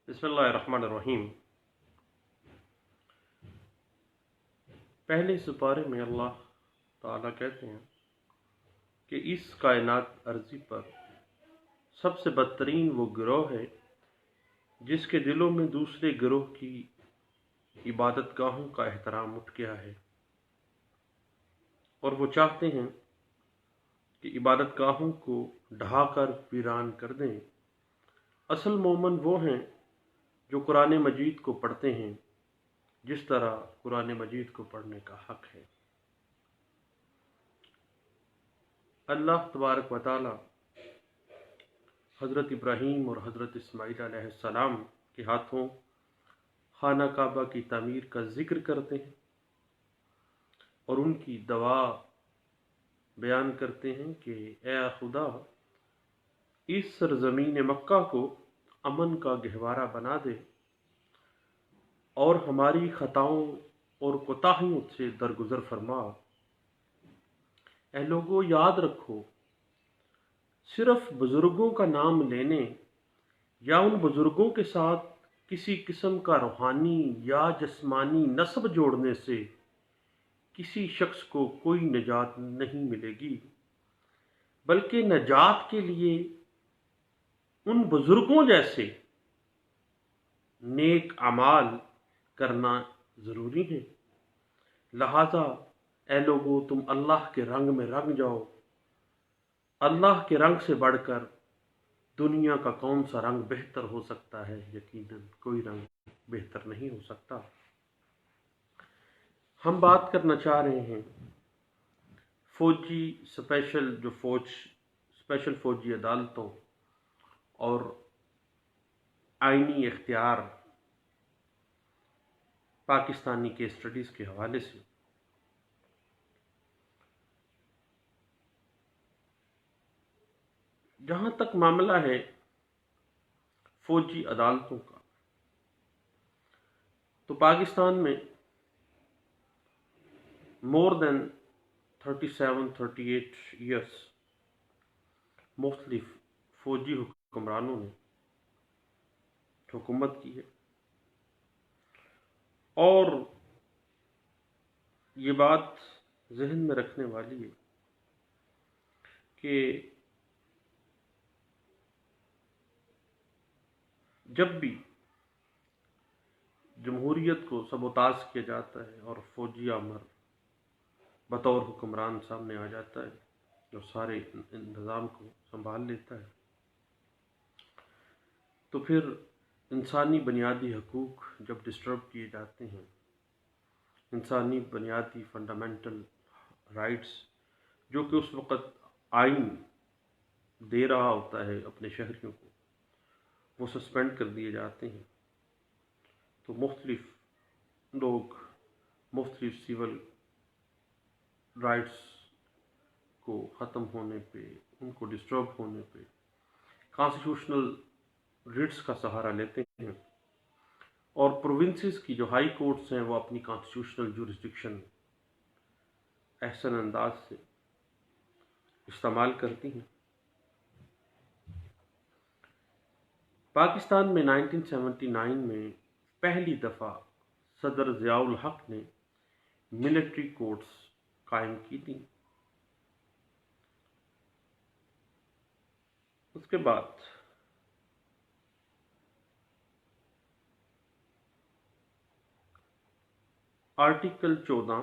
بسم اللہ الرحمن الرحیم۔ پہلے سپارے میں اللہ تعالیٰ کہتے ہیں کہ اس کائنات ارضی پر سب سے بدترین وہ گروہ ہے جس کے دلوں میں دوسرے گروہ کی عبادت گاہوں کا احترام اٹھ گیا ہے، اور وہ چاہتے ہیں کہ عبادت گاہوں کو ڈھا کر ویران کر دیں۔ اصل مومن وہ ہیں جو قرآن مجید کو پڑھتے ہیں جس طرح قرآن مجید کو پڑھنے کا حق ہے۔ اللہ تبارک و تعالی حضرت ابراہیم اور حضرت اسماعیل علیہ السلام کے ہاتھوں خانہ کعبہ کی تعمیر کا ذکر کرتے ہیں اور ان کی دعا بیان کرتے ہیں کہ اے خدا، اس سرزمین مکہ کو امن کا گہوارہ بنا دے اور ہماری خطاؤں اور کوتاہیوں سے درگزر فرما۔ اے لوگوں، یاد رکھو، صرف بزرگوں کا نام لینے یا ان بزرگوں کے ساتھ کسی قسم کا روحانی یا جسمانی نسب جوڑنے سے کسی شخص کو کوئی نجات نہیں ملے گی، بلکہ نجات کے لیے ان بزرگوں جیسے نیک اعمال کرنا ضروری ہے۔ لہذا اے لوگو، تم اللہ کے رنگ میں رنگ جاؤ۔ اللہ کے رنگ سے بڑھ کر دنیا کا کون سا رنگ بہتر ہو سکتا ہے؟ یقیناً کوئی رنگ بہتر نہیں ہو سکتا۔ ہم بات کرنا چاہ رہے ہیں اسپیشل فوجی عدالتوں اور آئینی اختیار پاکستانی کیس اسٹڈیز کے حوالے سے۔ جہاں تک معاملہ ہے فوجی عدالتوں کا، تو پاکستان میں مور دین 37-38 ایئرس مختلف فوجی حکمرانوں نے حکومت کی ہے، اور یہ بات ذہن میں رکھنے والی ہے کہ جب بھی جمہوریت کو سبوتاژ کیا جاتا ہے اور فوجی امر بطور حکمران سامنے آ جاتا ہے اور سارے نظام کو سنبھال لیتا ہے، تو پھر انسانی بنیادی حقوق جب ڈسٹرب کیے جاتے ہیں، انسانی بنیادی فنڈامنٹل رائٹس جو کہ اس وقت آئین دے رہا ہوتا ہے اپنے شہریوں کو، وہ سسپینڈ کر دیے جاتے ہیں، تو مختلف لوگ مختلف سول رائٹس کو ختم ہونے پہ، ان کو ڈسٹرب ہونے پہ کانسٹیٹیوشنل رٹس کا سہارا لیتے ہیں، اور پروونسز کی جو ہائی کورٹس ہیں وہ اپنی کانسٹیٹیوشنل جورسڈکشن احسن انداز سے استعمال کرتی ہیں۔ پاکستان میں 1979 میں پہلی دفعہ صدر ضیاء الحق نے ملٹری کورٹس قائم کی تھیں۔ اس کے بعد article 14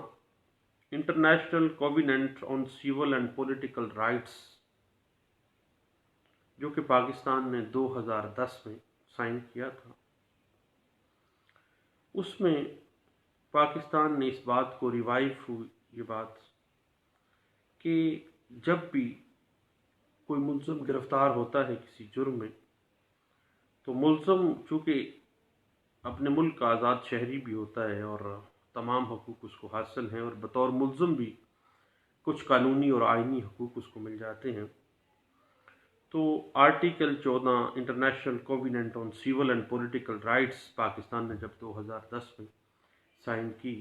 international covenant on civil and political rights, جو کہ پاکستان نے 2010 میں سائن کیا تھا، اس میں پاکستان نے اس بات کو ریوائیو ہوئی یہ بات کہ جب بھی کوئی ملزم گرفتار ہوتا ہے کسی جرم میں، تو ملزم چونکہ اپنے ملک کا آزاد شہری بھی ہوتا ہے اور تمام حقوق اس کو حاصل ہیں، اور بطور ملزم بھی کچھ قانونی اور آئینی حقوق اس کو مل جاتے ہیں، تو article 14 international covenant on civil and political rights Pakistan نے جب 2010 میں سائن کی،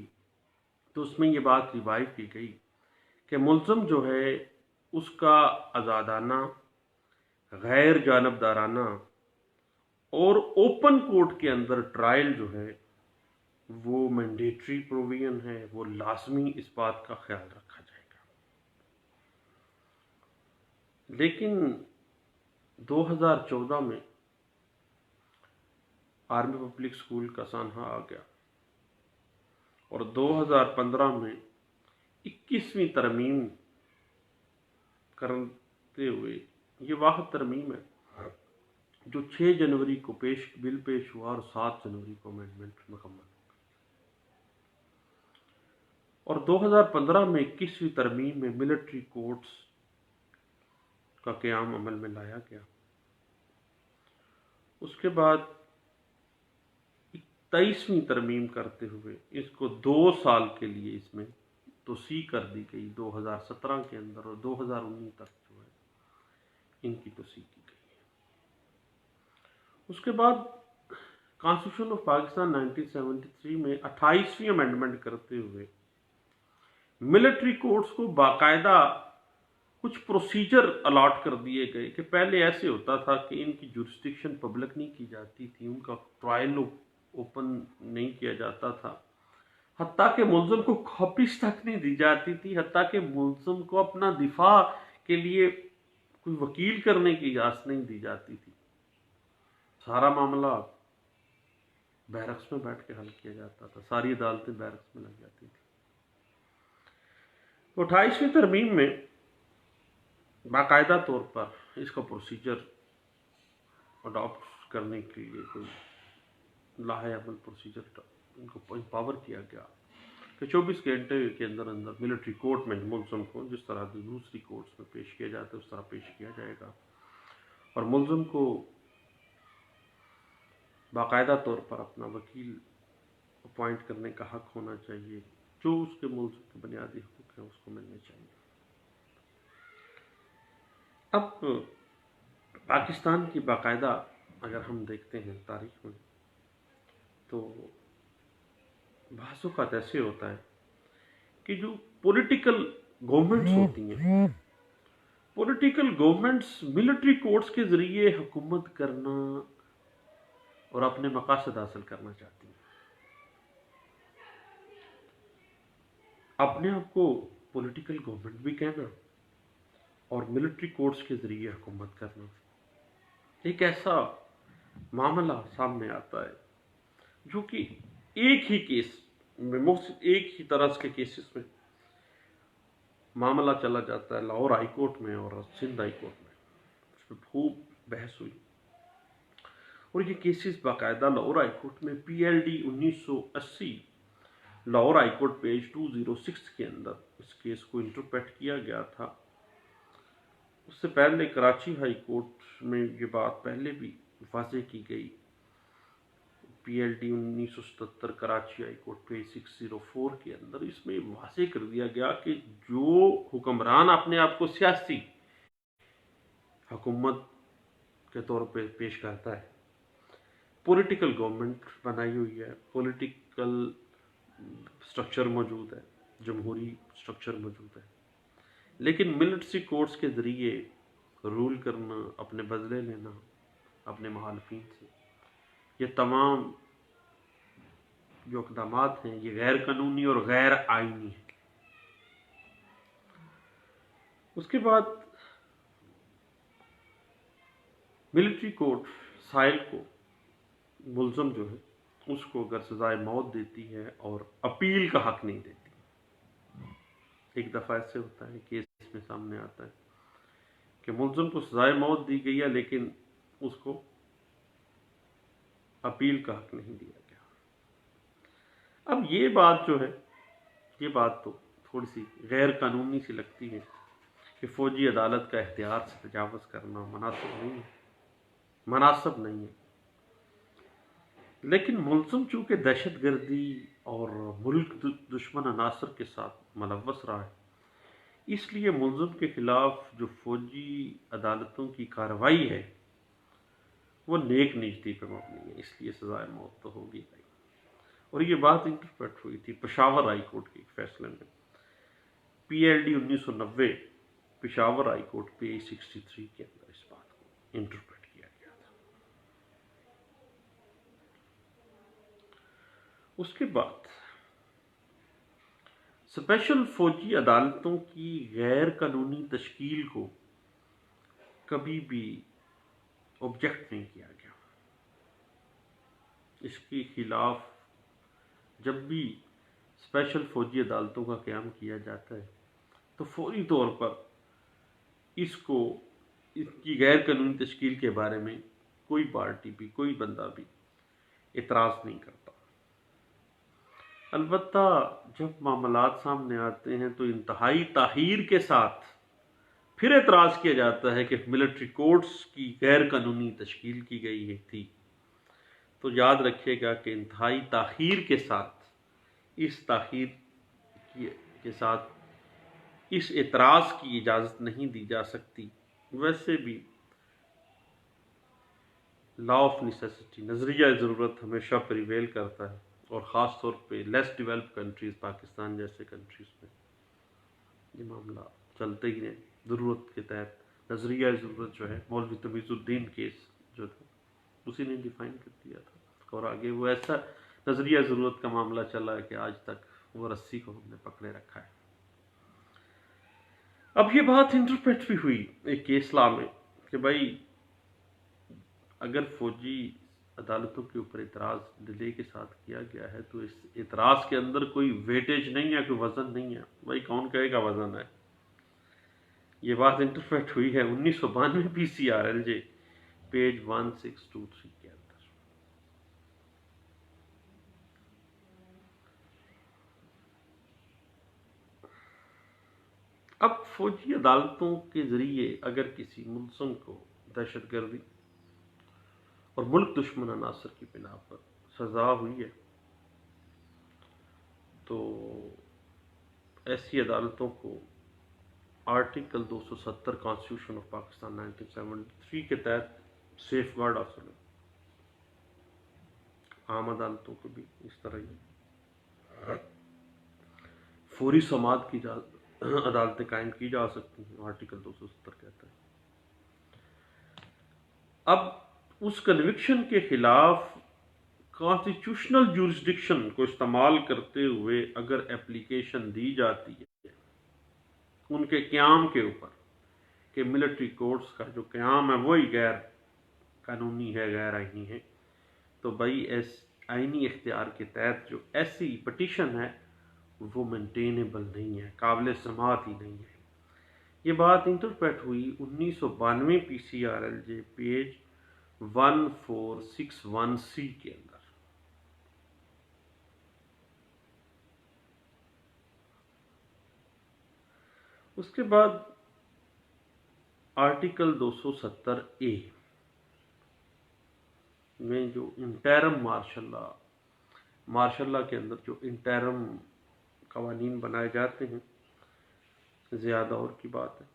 تو اس میں یہ بات ریوائیو کی گئی کہ ملزم جو ہے اس کا آزادانہ، غیر جانبدارانہ اور اوپن کورٹ کے اندر ٹرائل جو ہے وہ مینڈیٹری پروویژن ہے، وہ لازمی اس بات کا خیال رکھا جائے گا۔ لیکن 2014 میں آرمی پبلک سکول کا سانحہ آ گیا اور 2015 میں 21ویں ترمیم کرتے ہوئے، یہ واحد ترمیم ہے جو 6 جنوری کو بل پیش ہوا اور 7 جنوری کو امینڈمنٹ مکمل ہو گئی، اور 2015 میں 21ویں ترمیم میں ملٹری کورٹس کا قیام عمل میں لایا گیا۔ اس کے بعد 23ویں ترمیم کرتے ہوئے اس کو 2 سال کے لیے اس میں توسیع کر دی گئی، 2017 کے اندر، اور 2019 تک جو ہے ان کی توسیع کی گئی ہے۔ اس کے بعد کانسٹیٹیوشن آف پاکستان 1973 میں 28ویں امینڈمنٹ کرتے ہوئے ملٹری کورٹس کو باقاعدہ کچھ پروسیجر الاٹ کر دیے گئے کہ پہلے ایسے ہوتا تھا کہ ان کی جورسڈکشن پبلک نہیں کی جاتی تھی، ان کا ٹرائل اوپن نہیں کیا جاتا تھا، حتیٰ کہ ملزم کو کاپیز تک نہیں دی جاتی تھی، حتیٰ کہ ملزم کو اپنا دفاع کے لیے کوئی وکیل کرنے کی اجازت نہیں دی جاتی تھی، سارا معاملہ بیرکس میں بیٹھ کے حل کیا جاتا تھا، ساری عدالتیں بیرکس میں لگ جاتی تھی۔ 28ویں ترمیم میں باقاعدہ طور پر اس کا پروسیجر اڈاپٹ کرنے کے لیے کوئی لاہ عمل پروسیجر ان کو امپاور کیا گیا کہ 24 گھنٹے کے اندر ملٹری کورٹ میں ملزم کو جس طرح دوسری کورٹس میں پیش کیا جاتا ہے اس طرح پیش کیا جائے گا، اور ملزم کو باقاعدہ طور پر اپنا وکیل اپوائنٹ کرنے کا حق ہونا چاہیے، جو اس کے ملزم کے بنیادی حقوق ہیں اس کو ملنے چاہیے۔ اب پاکستان کی باقاعدہ اگر ہم دیکھتے ہیں تاریخ میں تو بعض اوقات ایسے ہوتا ہے کہ جو پولیٹیکل گورنمنٹس ہوتی ہیں، پولیٹیکل گورنمنٹس ملٹری کورٹس کے ذریعے حکومت کرنا اور اپنے مقاصد حاصل کرنا چاہتی ہیں، اپنے آپ کو پولیٹیکل گورنمنٹ بھی کہنا اور ملٹری کورٹس کے ذریعے حکومت کرنا، ایک ایسا معاملہ سامنے آتا ہے جو کہ ایک ہی کیس میں ایک ہی طرح کے کیسز میں معاملہ چلا جاتا ہے، لاہور ہائی کورٹ میں اور سندھ ہائی کورٹ میں، اس میں خوب بحث ہوئی، اور یہ کیسز باقاعدہ لاہور ہائی کورٹ میں PLD 1980 Lahore high court page 206 کے اندر اس کیس کو انٹرپریٹ کیا گیا تھا۔ اس سے پہلے کراچی ہائی کورٹ میں یہ بات پہلے بھی واضح کی گئی، PLD 1977 Karachi high court page 604 کے اندر اس میں واضح کر دیا گیا کہ جو حکمران اپنے آپ کو سیاسی حکومت کے طور پہ پیش کرتا ہے، پولیٹیکل گورنمنٹ بنائی ہوئی ہے، پولیٹیکل سٹرکچر موجود ہے، جمہوری سٹرکچر موجود ہے، لیکن ملٹری کورٹس کے ذریعے رول کرنا، اپنے بدلے لینا اپنے مخالفین سے، یہ تمام جو اقدامات ہیں یہ غیر قانونی اور غیر آئینی ہیں۔ اس کے بعد ملٹری کورٹ سائل کو، ملزم جو ہے اس کو اگر سزائے موت دیتی ہے اور اپیل کا حق نہیں دیتی، ایک دفعہ ایسے ہوتا ہے کیس میں سامنے آتا ہے کہ ملزم کو سزائے موت دی گئی ہے لیکن اس کو اپیل کا حق نہیں دیا گیا۔ اب یہ بات جو ہے، یہ بات تو تھوڑی سی غیر قانونی سی لگتی ہے کہ فوجی عدالت کا اختیار سے تجاوز کرنا مناسب نہیں ہے، لیکن ملزم چونکہ دہشت گردی اور ملک دشمن عناصر کے ساتھ ملوث رہا ہے، اس لیے ملزم کے خلاف جو فوجی عدالتوں کی کارروائی ہے وہ نیک نیتی پہ مبنی ہے، اس لیے سزائے موت تو ہوگی نہیں، اور یہ بات انٹرپریٹ ہوئی تھی پشاور ہائی کورٹ کے ایک فیصلے میں، PLD 1990 Peshawar high court page 63 کے اندر اس بات کو انٹرپریٹ کیا گیا تھا۔ اس کے بعد اسپیشل فوجی عدالتوں کی غیر قانونی تشکیل کو کبھی بھی آبجیکٹ نہیں کیا گیا. اس کے خلاف جب بھی اسپیشل فوجی عدالتوں کا قیام کیا جاتا ہے تو فوری طور پر اس کی غیر قانونی تشکیل کے بارے میں کوئی پارٹی بھی، کوئی بندہ بھی اعتراض نہیں کرتا. البتہ جب معاملات سامنے آتے ہیں تو انتہائی تاخیر کے ساتھ پھر اعتراض کیا جاتا ہے کہ ملٹری کورٹس کی غیر قانونی تشکیل کی گئی تھی. تو یاد رکھیے گا کہ انتہائی تاخیر کے ساتھ اس اعتراض کی اجازت نہیں دی جا سکتی. ویسے بھی لا آف نیسیسٹی، نظریہ ضرورت ہمیشہ پریویل کرتا ہے، اور خاص طور پہ لیس ڈیولپ کنٹریز، پاکستان جیسے کنٹریز میں یہ معاملہ چلتے ہی ہیں. ضرورت کے تحت نظریہ ضرورت جو ہے مولوی تمیز الدین کیس جو تھا اسی نے ڈیفائن کر دیا تھا، اور آگے وہ ایسا نظریہ ضرورت کا معاملہ چلا ہے کہ آج تک وہ رسی کو ہم نے پکڑے رکھا ہے. اب یہ بات انٹرپریٹ بھی ہوئی ایک کیس لا میں کہ بھائی اگر فوجی عدالتوں کے اوپر اعتراض ڈیلے کے ساتھ کیا گیا ہے تو اس اعتراض کے اندر کوئی ویٹیج نہیں ہے، کوئی وزن نہیں ہے. بھائی کون کہے گا وزن ہے؟ یہ بات انٹرپریٹ ہوئی ہے 1992 PCRLJ پیج 1623 کے اندر. اب فوجی عدالتوں کے ذریعے اگر کسی ملزم کو دہشت گردی اور ملک دشمن عناصر کی بنا پر سزا ہوئی ہے تو ایسی عدالتوں کو آرٹیکل 270 کانسٹیٹیوشن آف پاکستان 1973 کے تحت سیف گارڈ حاصل ہے. عام عدالتوں کو بھی اس طرح ہی فوری سماعت کی عدالتیں قائم کی جا سکتی ہیں، آرٹیکل 270 کہتا ہے. اب اس کنوکشن کے خلاف کانسٹیٹیوشنل جورسڈکشن کو استعمال کرتے ہوئے اگر اپلیکیشن دی جاتی ہے ان کے قیام کے اوپر کہ ملٹری کورٹس کا جو قیام ہے وہی غیر قانونی ہے، غیر آئینی ہے، تو بھائی آئینی اختیار کے تحت جو ایسی پٹیشن ہے وہ مینٹینیبل نہیں ہے، قابل سماعت ہی نہیں ہے. یہ بات انٹرپریٹ ہوئی 1992 PCRLJ پیج 1461C کے اندر. اس کے بعد آرٹیکل 270A میں جو انٹرم مارشل لا کے اندر جو انٹرم قوانین بنائے جاتے ہیں، زیادہ اور کی بات ہے.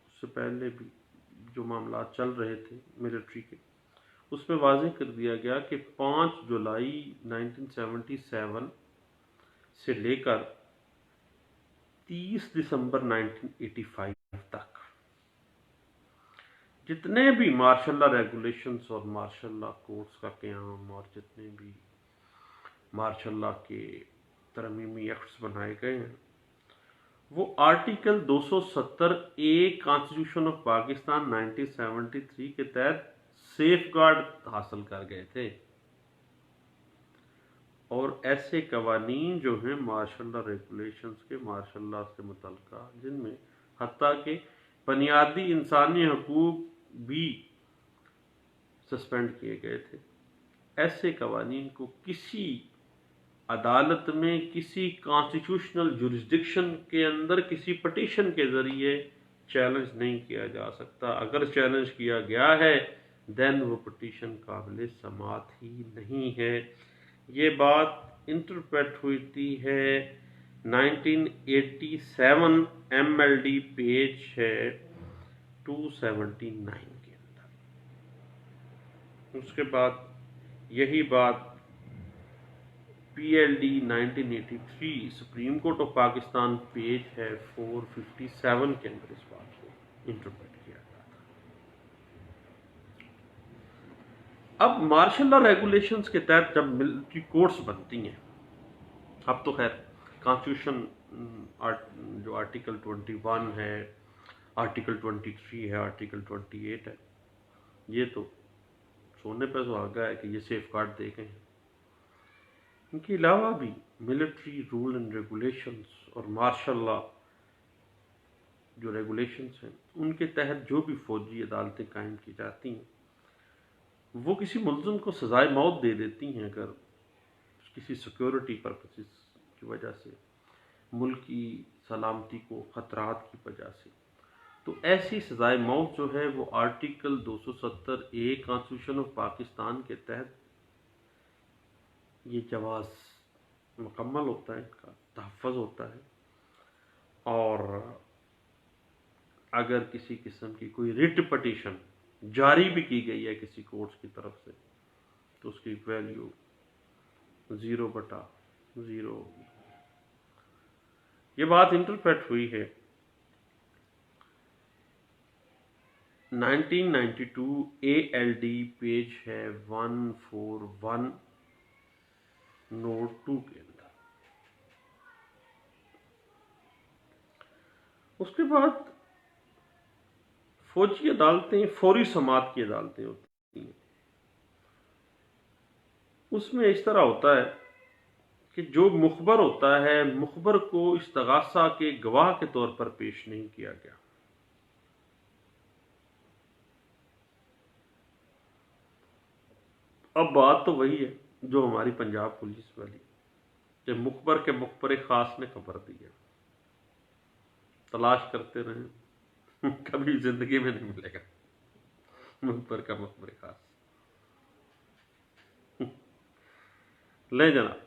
اس سے پہلے بھی جو معاملات چل رہے تھے ملٹری کے، اس میں واضح کر دیا گیا کہ 5 جولائی 1977 سے لے کر 30 دسمبر 1985 تک جتنے بھی مارشل لا ریگولیشنز اور مارشل لا کورٹس کا قیام اور جتنے بھی مارشل لا کے ترمیمی ایکٹس بنائے گئے ہیں وہ article 270A constitution of Pakistan 1973 کے تحت سیف گارڈ حاصل کر گئے تھے. اور ایسے قوانین جو ہیں مارشل لا ریگولیشنز کے مارشل لا سے متعلقہ، جن میں حتیٰ کہ بنیادی انسانی حقوق بھی سسپینڈ کیے گئے تھے، ایسے قوانین کو کسی عدالت میں کسی کانسٹیٹیوشنل جورسڈکشن کے اندر کسی پٹیشن کے ذریعے چیلنج نہیں کیا جا سکتا. اگر چیلنج کیا گیا ہے دین وہ پٹیشن قابل سماعت ہی نہیں ہے. یہ بات انٹرپریٹ ہوئی ہے 1987 MLD پیج ہے 279 کے اندر. اس کے بعد یہی بات PLD 1983 supreme court of Pakistan page ہے 457 کے اندر اس بات کو انٹرپریٹ کیا گیا تھا. اب مارشل لا ریگولیشنز کے تحت جب ملٹری کورٹس بنتی ہیں، اب تو خیر کانسٹیٹیوشن جو آرٹیکل 21 ہے، آرٹیکل 23 ہے، آرٹیکل 28 ہے، یہ تو سونے پہ سہاگا ہے کہ یہ سیف گارڈ دے گئے ہیں۔ ان کے علاوہ بھی ملٹری رول اینڈ ریگولیشنز اور مارشل لا جو ریگولیشنز ہیں ان کے تحت جو بھی فوجی عدالتیں قائم کی جاتی ہیں وہ کسی ملزم کو سزائے موت دے دیتی ہیں اگر کسی سیکیورٹی پرپسز کی وجہ سے، ملک کی سلامتی کو خطرات کی وجہ سے، تو ایسی سزائے موت جو ہے وہ article 270A constitution of Pakistan کے تحت یہ جواز مکمل ہوتا ہے، ان کا تحفظ ہوتا ہے۔ اور اگر کسی قسم کی کوئی ریٹ پٹیشن جاری بھی کی گئی ہے کسی کورٹس کی طرف سے تو اس کی ویلیو 0/0 ہوگی۔ یہ بات انٹرپریٹ ہوئی ہے 1992 ALD پیج ہے 141 نوٹ 2 کے اندر۔ اس کے بعد فوجی عدالتیں فوری سماعت کی عدالتیں ہوتی ہیں۔ اس میں اس طرح ہوتا ہے کہ جو مخبر ہوتا ہے، مخبر کو استغاثہ کے گواہ کے طور پر پیش نہیں کیا گیا۔ اب بات تو وہی ہے جو ہماری پنجاب پولیس والی کہ مخبر کے مخبر خاص نے خبر دی ہے، تلاش کرتے رہیں کبھی زندگی میں نہیں ملے گا مخبر کا مخبر خاص۔ لے جناب،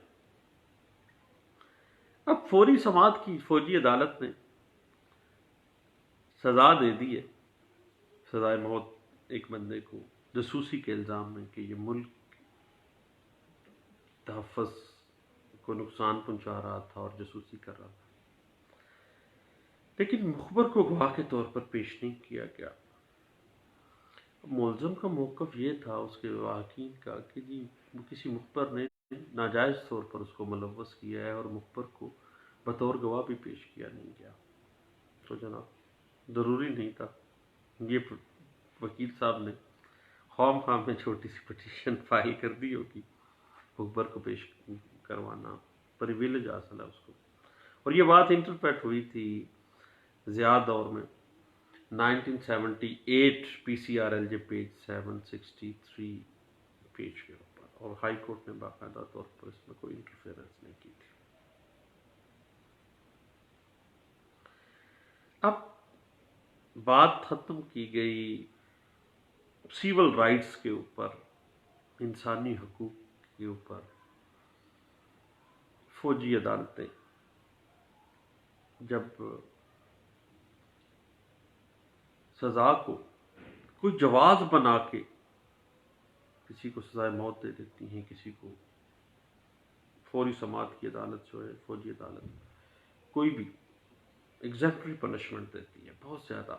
اب فوری سماعت کی فوجی عدالت نے سزا دے دی ہے، سزائے موت ایک بندے کو جاسوسی کے الزام میں کہ یہ ملک تحفظ کو نقصان پہنچا رہا تھا اور جاسوسی کر رہا تھا، لیکن مخبر کو گواہ کے طور پر پیش نہیں کیا گیا۔ ملزم کا موقف یہ تھا اس کے واقعین کا کہ جی کسی مخبر نے ناجائز طور پر اس کو ملوث کیا ہے اور مخبر کو بطور گواہ بھی پیش کیا نہیں گیا، تو جناب ضروری نہیں تھا۔ یہ وکیل صاحب نے خواہ خواہ میں چھوٹی سی پٹیشن فائل کر دی ہوگی مخبر کو پیش کروانا، پریویلیج حاصل ہے اس کو۔ اور یہ بات انٹرپریٹ ہوئی تھی زیاد دور میں 1978 PCRLJ پیج 763 پیج کے اوپر، اور ہائی کورٹ نے باقاعدہ طور پر اس میں کوئی انٹرفیئرنس نہیں کی تھی۔ اب بات ختم کی گئی سیول رائٹس کے اوپر، انسانی حقوق کے اوپر۔ فوجی عدالتیں جب سزا کو کوئی جواز بنا کے کسی کو سزائے موت دے دیتی ہیں، کسی کو فوری سماعت کی عدالت جو ہے فوجی عدالت کوئی بھی ایگزیکٹری پنشمنٹ دیتی ہے، بہت زیادہ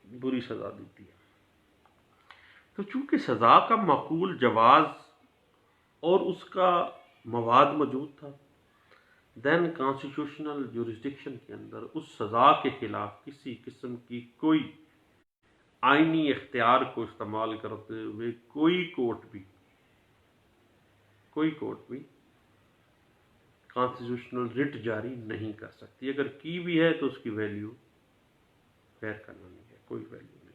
بری سزا دیتی ہے، تو چونکہ سزا کا معقول جواز اور اس کا مواد موجود تھا، دین کانسٹیٹیوشنل جورسڈکشن کے اندر اس سزا کے خلاف کسی قسم کی کوئی آئینی اختیار کو استعمال کرتے ہوئے کوئی کورٹ بھی کانسٹیٹیوشنل ریٹ جاری نہیں کر سکتی۔ اگر کی بھی ہے تو اس کی ویلیو غیر قانونی ہے، کوئی ویلیو نہیں۔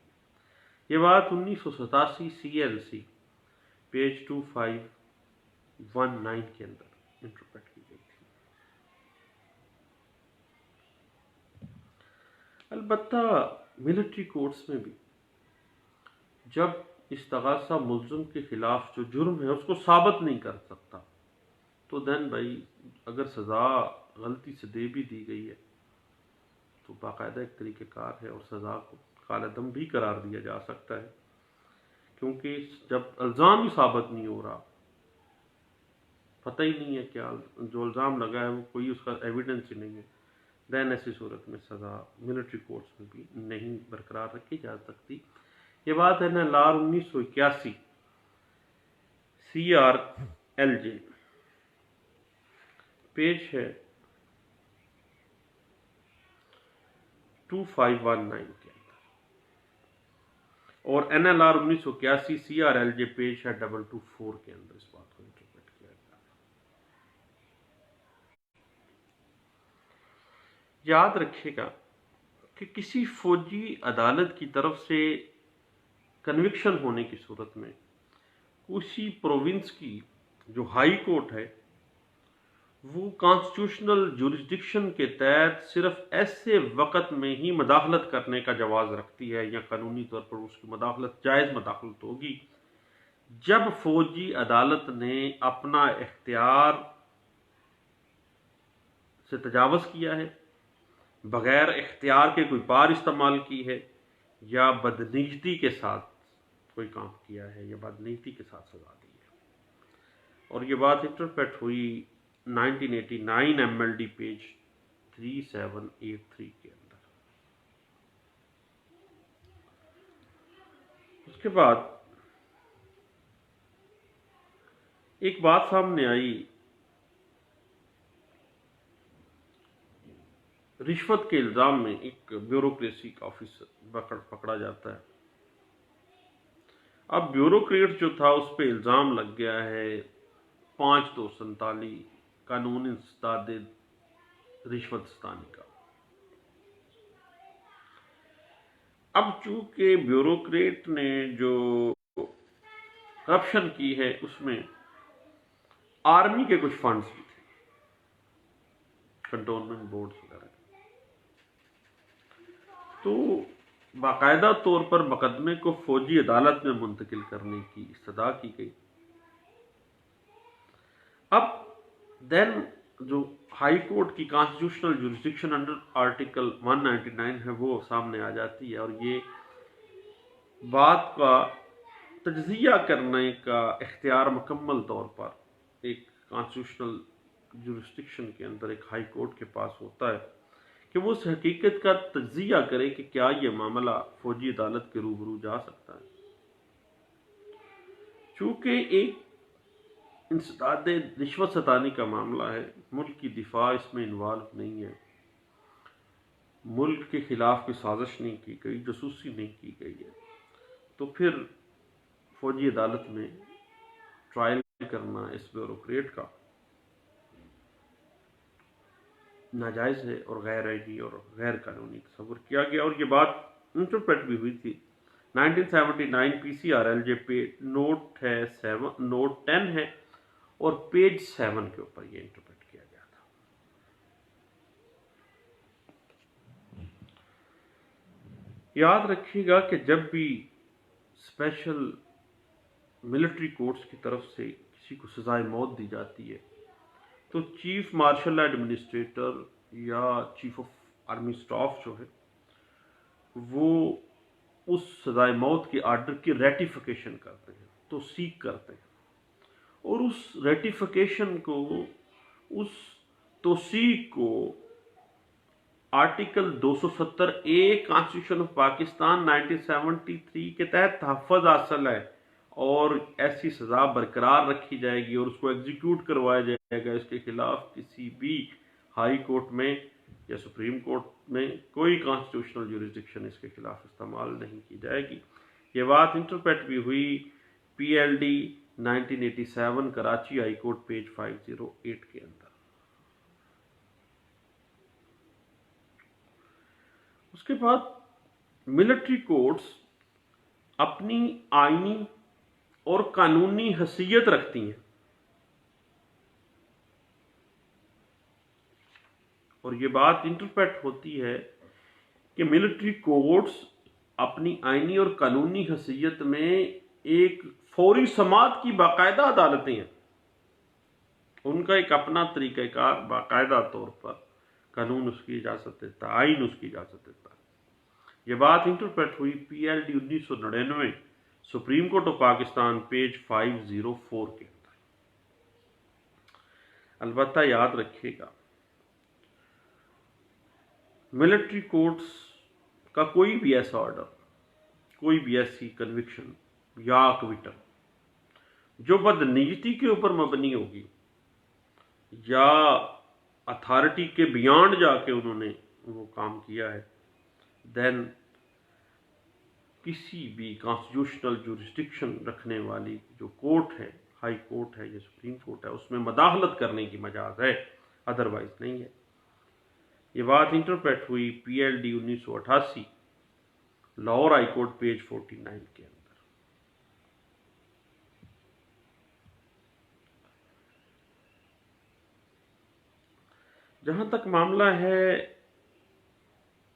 یہ بات 1987 CLC پیج 2519 کے اندر انٹرپریٹ کی گئی تھی۔ البتہ ملٹری کورٹس میں بھی جب استغاثہ ملزم کے خلاف جو جرم ہے اس کو ثابت نہیں کر سکتا تو دین بھائی اگر سزا غلطی سے دے بھی دی گئی ہے تو باقاعدہ ایک طریقہ کار ہے اور سزا کو کالعدم بھی قرار دیا جا سکتا ہے، کیونکہ جب الزام ہی ثابت نہیں ہو رہا، پتہ ہی نہیں ہے کیا جو الزام لگا ہے وہ کوئی اس کا ایویڈنس ہی نہیں ہے، دین ایسی صورت میں سزا ملٹری کورٹس میں بھی نہیں برقرار رکھی جا سکتی۔ یہ بات ہے نا لار 1981 CRLJ پیج ہے 2519 کے اندر، اور NLR 1981 CRLJ پیج ہے 224 کے اندر اس بات کو انٹرپریٹ کیا گیا۔ یاد رکھیے گا کہ کسی فوجی عدالت کی طرف سے کنوکشن ہونے کی صورت میں اسی پروونس کی جو ہائی کورٹ ہے وہ کانسٹیٹیوشنل جورسڈکشن کے تحت صرف ایسے وقت میں ہی مداخلت کرنے کا جواز رکھتی ہے، یا قانونی طور پر اس کی مداخلت جائز مداخلت ہوگی، جب فوجی عدالت نے اپنا اختیار سے تجاوز کیا ہے، بغیر اختیار کے کوئی پار استعمال کی ہے، یا بدنیتی کے ساتھ کوئی کام کیا ہے، یا بدنیتی کے ساتھ سزا دی ہے۔ اور یہ بات انٹرپریٹ ہوئی 1989 MLD پیج 3783 کے اندر۔ اس کے بعد ایک بات سامنے آئی، رشوت کے الزام میں ایک بیوروکریسی کا آفیسر پکڑا جاتا ہے۔ اب بیوروکریٹ جو تھا اس پہ الزام لگ گیا ہے 5247 قانون انسداد رشوت ستانی کا۔ اب چونکہ بیوروکریٹ نے جو کرپشن کی ہے اس میں آرمی کے کچھ فنڈز بھی تھے، کنٹونمنٹ بورڈز وغیرہ، تو باقاعدہ طور پر مقدمے کو فوجی عدالت میں منتقل کرنے کی استدعا کی گئی۔ اب دین جو ہائی کورٹ کی کانسٹیٹیوشنل جورسڈکشن انڈر آرٹیکل 199 ہے وہ سامنے آ جاتی ہے، اور یہ بات کا تجزیہ کرنے کا اختیار مکمل طور پر ایک کانسٹیٹیوشنل جورسڈکشن کے اندر ایک ہائی کورٹ کے پاس ہوتا ہے کہ وہ اس حقیقت کا تجزیہ کرے کہ کیا یہ معاملہ فوجی عدالت کے روبرو جا سکتا ہے۔ چونکہ ایک انسداد رشوت ستانی کا معاملہ ہے، ملک کی دفاع اس میں انوالو نہیں ہے، ملک کے خلاف کوئی سازش نہیں کی گئی، جاسوسی نہیں کی گئی ہے، تو پھر فوجی عدالت میں ٹرائل کرنا اس بیوروکریٹ کا ناجائز ہے اور غیر آئینی اور غیر قانونی تصور کیا گیا۔ اور یہ بات انٹرپریٹ بھی ہوئی تھی 1979 PCRLJ پہ نوٹ 10 ہے اور پیج 7 کے اوپر یہ انٹرپریٹ کیا گیا تھا۔ یاد رکھیے گا کہ جب بھی اسپیشل ملٹری کورٹس کی طرف سے کسی کو سزائے موت دی جاتی ہے تو چیف مارشل ایڈمنسٹریٹر یا چیف آف آرمی سٹاف جو ہے وہ اس سزائے موت کے آرڈر کی ریٹیفیکیشن کرتے ہیں، توثیق کرتے ہیں، اور اس ریٹیفیکیشن کو، اس توثیق کو article 270A constitution of Pakistan 1973 کے تحت تحفظ حاصل ہے، اور ایسی سزا برقرار رکھی جائے گی اور اس کو ایگزیکیوٹ کروایا جائے گا۔ اس کے خلاف کسی بھی ہائی کورٹ میں یا سپریم کورٹ میں کوئی کانسٹیٹیوشنل جورسڈکشن اس کے خلاف استعمال نہیں کی جائے گی۔ یہ بات انٹرپریٹ بھی ہوئی PLD 1987 Karachi high court page 508 کے اندر۔ اس کے بعد ملٹری کورٹس اپنی آئینی اور قانونی حیثیت رکھتی ہیں، اور یہ بات انٹرپریٹ ہوتی ہے کہ ملٹری کورٹس اپنی آئینی اور قانونی حیثیت میں ایک فوری سماعت کی باقاعدہ عدالتیں ہیں، ان کا ایک اپنا طریقہ کار باقاعدہ طور پر قانون اس کی اجازت دیتا ہے، آئین اس کی اجازت دیتا ہے۔ یہ بات انٹرپریٹ ہوئی PLD 1999 supreme court of Pakistan page 504 کے اندر۔ البتہ یاد رکھیے گا ملٹری کورٹس کا کوئی بھی ایسا آرڈر، کوئی بھی ایسی کنوکشن یا اکویٹل جو بدنیتی کے اوپر مبنی ہوگی یا اتھارٹی کے بیانڈ جا کے انہوں نے وہ کام کیا ہے، دین کسی بھی کانسٹیٹیوشنل جورسڈکشن رکھنے والی جو کورٹ ہے، ہائی کورٹ ہے یا سپریم کورٹ ہے، اس میں مداخلت کرنے کی مجاز ہے، ادروائز نہیں ہے۔ یہ بات انٹرپریٹ ہوئی P L D 1988 Lahore high court page 49 کے اندر۔ جہاں تک معاملہ ہے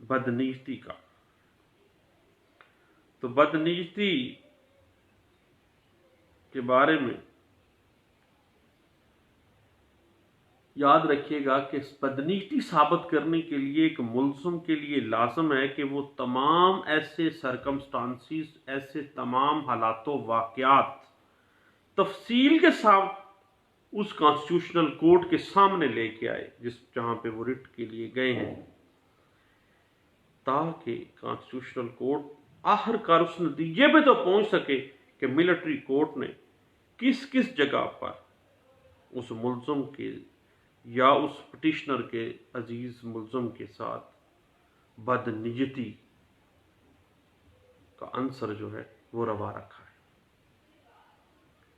بدنیتی کا، تو بدنیتی کے بارے میں یاد رکھیے گا کہ بدنیتی ثابت کرنے کے لیے ایک ملزم کے لیے لازم ہے کہ وہ تمام ایسے سرکمسٹانسز، ایسے تمام حالات و واقعات تفصیل کے ساتھ اس کانسٹیٹیوشنل کورٹ کے سامنے لے کے آئے جہاں پہ وہ رٹ کے لیے گئے ہیں، تاکہ کانسٹیٹیوشنل کورٹ آخر کار اس نتیجے پہ تو پہنچ سکے کہ ملٹری کورٹ نے کس کس جگہ پر اس ملزم کے یا اس پٹیشنر کے عزیز ملزم کے ساتھ بدنیتی کا عنصر جو ہے وہ روا رکھا ہے۔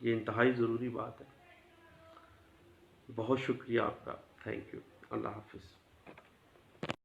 یہ انتہائی ضروری بات ہے۔ بہت شکریہ آپ کا، تھینک یو، اللہ حافظ۔